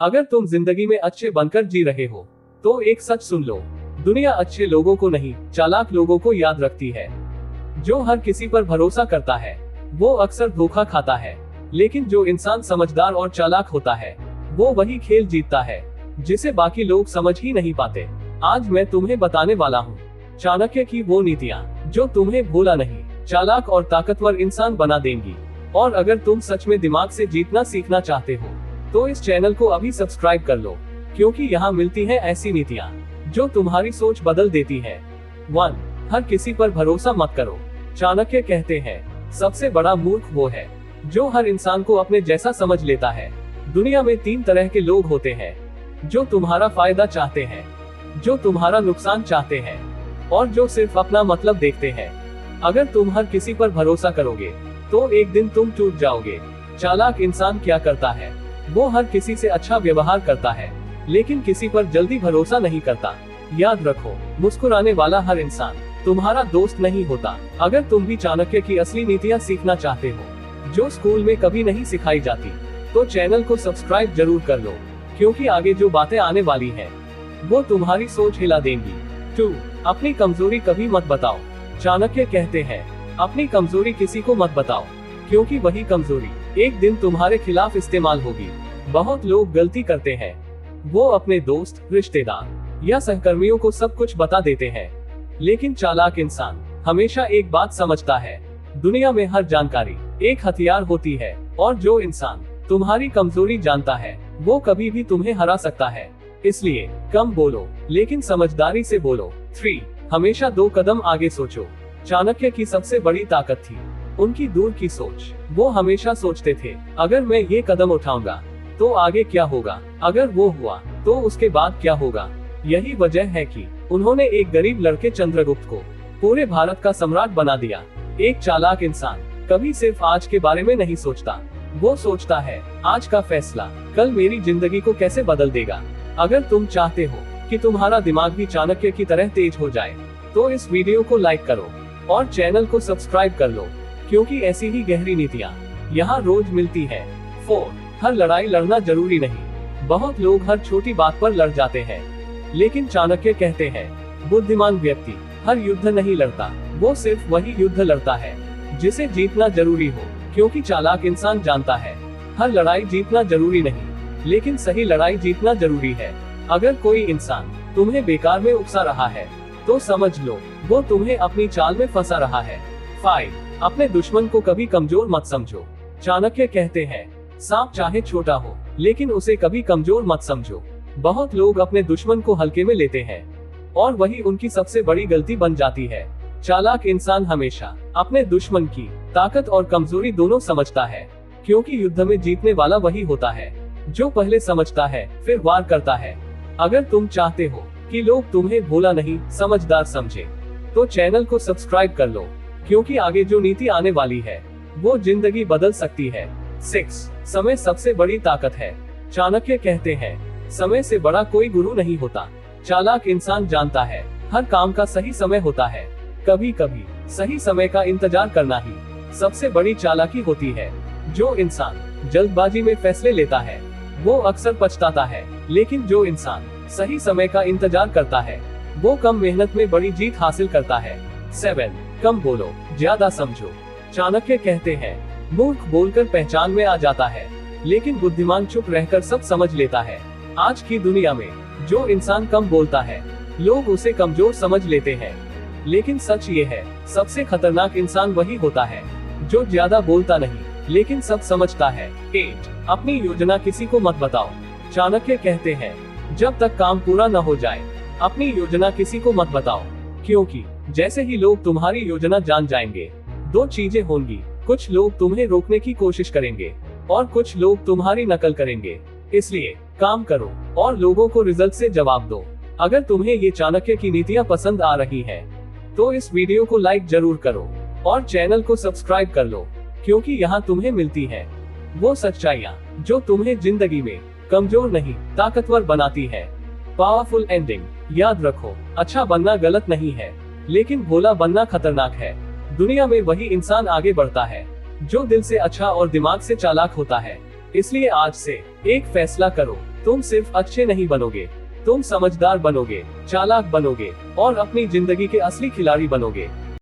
अगर तुम जिंदगी में अच्छे बनकर जी रहे हो तो एक सच सुन लो, दुनिया अच्छे लोगों को नहीं, चालाक लोगों को याद रखती है। जो हर किसी पर भरोसा करता है वो अक्सर धोखा खाता है, लेकिन जो इंसान समझदार और चालाक होता है वो वही खेल जीतता है जिसे बाकी लोग समझ ही नहीं पाते। आज मैं तुम्हें बताने वाला हूँ चाणक्य की वो नीतियाँ जो तुम्हें भोला नहीं, चालाक और ताकतवर इंसान बना देंगी। और अगर तुम सच में दिमाग से जीतना सीखना चाहते हो तो इस चैनल को अभी सब्सक्राइब कर लो, क्योंकि यहाँ मिलती है ऐसी नीतियाँ जो तुम्हारी सोच बदल देती है। 1. हर किसी पर भरोसा मत करो। चाणक्य कहते हैं सबसे बड़ा मूर्ख वो है जो हर इंसान को अपने जैसा समझ लेता है। दुनिया में 3 तरह के लोग होते हैं, जो तुम्हारा फायदा चाहते हैं, जो तुम्हारा नुकसान चाहते हैं और जो सिर्फ अपना मतलब देखते हैं। अगर तुम हर किसी पर भरोसा करोगे तो एक दिन तुम टूट जाओगे। चालाक इंसान क्या करता है, वो हर किसी से अच्छा व्यवहार करता है लेकिन किसी पर जल्दी भरोसा नहीं करता। याद रखो, मुस्कुराने वाला हर इंसान तुम्हारा दोस्त नहीं होता। अगर तुम भी चाणक्य की असली नीतियाँ सीखना चाहते हो जो स्कूल में कभी नहीं सिखाई जाती तो चैनल को सब्सक्राइब जरूर कर लो, क्योंकि आगे जो बातें आने वाली हैं वो तुम्हारी सोच हिला देंगी। 2. अपनी कमजोरी कभी मत बताओ। चाणक्य कहते हैं अपनी कमजोरी किसी को मत बताओ, क्योंकि वही कमजोरी एक दिन तुम्हारे खिलाफ इस्तेमाल होगी। बहुत लोग गलती करते हैं, वो अपने दोस्त, रिश्तेदार या सहकर्मियों को सब कुछ बता देते हैं, लेकिन चालाक इंसान हमेशा एक बात समझता है, दुनिया में हर जानकारी एक हथियार होती है और जो इंसान तुम्हारी कमजोरी जानता है वो कभी भी तुम्हें हरा सकता है। इसलिए कम बोलो लेकिन समझदारी से बोलो। 3. हमेशा 2 कदम आगे सोचो। चाणक्य की सबसे बड़ी ताकत थी उनकी दूर की सोच। वो हमेशा सोचते थे अगर मैं ये कदम उठाऊंगा तो आगे क्या होगा, अगर वो हुआ तो उसके बाद क्या होगा। यही वजह है कि उन्होंने एक गरीब लड़के चंद्रगुप्त को पूरे भारत का सम्राट बना दिया। एक चालाक इंसान कभी सिर्फ आज के बारे में नहीं सोचता, वो सोचता है आज का फैसला कल मेरी जिंदगी को कैसे बदल देगा। अगर तुम चाहते हो कि तुम्हारा दिमाग भी चाणक्य की तरह तेज हो जाए तो इस वीडियो को लाइक करो और चैनल को सब्सक्राइब कर लो, क्योंकि ऐसी ही गहरी नीतियाँ यहाँ रोज मिलती है। 4. हर लड़ाई लड़ना जरूरी नहीं। बहुत लोग हर छोटी बात पर लड़ जाते हैं, लेकिन चाणक्य कहते हैं बुद्धिमान व्यक्ति हर युद्ध नहीं लड़ता, वो सिर्फ वही युद्ध लड़ता है जिसे जीतना जरूरी हो। क्योंकि चालाक इंसान जानता है हर लड़ाई जीतना जरूरी नहीं, लेकिन सही लड़ाई जीतना जरूरी है। अगर कोई इंसान तुम्हें बेकार में उकसा रहा है तो समझ लो वो तुम्हें अपनी चाल में फंसा रहा है। 5. अपने दुश्मन को कभी कमजोर मत समझो। चाणक्य कहते हैं सांप चाहे छोटा हो लेकिन उसे कभी कमजोर मत समझो। बहुत लोग अपने दुश्मन को हल्के में लेते हैं और वही उनकी सबसे बड़ी गलती बन जाती है। चालाक इंसान हमेशा अपने दुश्मन की ताकत और कमजोरी दोनों समझता है, क्योंकि युद्ध में जीतने वाला वही होता है जो पहले समझता है फिर वार करता है। अगर तुम चाहते हो कि लोग तुम्हें भोला नहीं समझदार समझे तो चैनल को सब्सक्राइब कर लो, क्योंकि आगे जो नीति आने वाली है वो जिंदगी बदल सकती है। 6. समय सबसे बड़ी ताकत है। चाणक्य कहते हैं समय से बड़ा कोई गुरु नहीं होता। चालाक इंसान जानता है हर काम का सही समय होता है, कभी कभी सही समय का इंतजार करना ही सबसे बड़ी चालाकी होती है। जो इंसान जल्दबाजी में फैसले लेता है वो अक्सर पछताता है, लेकिन जो इंसान सही समय का इंतजार करता है वो कम मेहनत में बड़ी जीत हासिल करता है। 7. कम बोलो ज्यादा समझो। चाणक्य कहते हैं मूर्ख बोलकर पहचान में आ जाता है, लेकिन बुद्धिमान चुप रहकर सब समझ लेता है। आज की दुनिया में जो इंसान कम बोलता है लोग उसे कमजोर समझ लेते हैं, लेकिन सच ये है सबसे खतरनाक इंसान वही होता है जो ज्यादा बोलता नहीं लेकिन सब समझता है। 8. अपनी योजना किसी को मत बताओ। चाणक्य कहते हैं जब तक काम पूरा न हो जाए अपनी योजना किसी को मत बताओ, क्योंकि जैसे ही लोग तुम्हारी योजना जान जाएंगे 2 चीजें होंगी, कुछ लोग तुम्हें रोकने की कोशिश करेंगे और कुछ लोग तुम्हारी नकल करेंगे। इसलिए काम करो और लोगों को रिजल्ट से जवाब दो। अगर तुम्हें ये चाणक्य की नीतियाँ पसंद आ रही है तो इस वीडियो को लाइक जरूर करो और चैनल को सब्सक्राइब कर लो, क्योंकि यहाँ तुम्हें मिलती है वो सच्चाइयाँ जो तुम्हें जिंदगी में कमजोर नहीं ताकतवर बनाती है। Powerful ending. याद रखो, अच्छा बनना गलत नहीं है, लेकिन भोला बनना खतरनाक है। दुनिया में वही इंसान आगे बढ़ता है जो दिल से अच्छा और दिमाग से चालाक होता है। इसलिए आज से एक फैसला करो, तुम सिर्फ अच्छे नहीं बनोगे, तुम समझदार बनोगे, चालाक बनोगे और अपनी जिंदगी के असली खिलाड़ी बनोगे।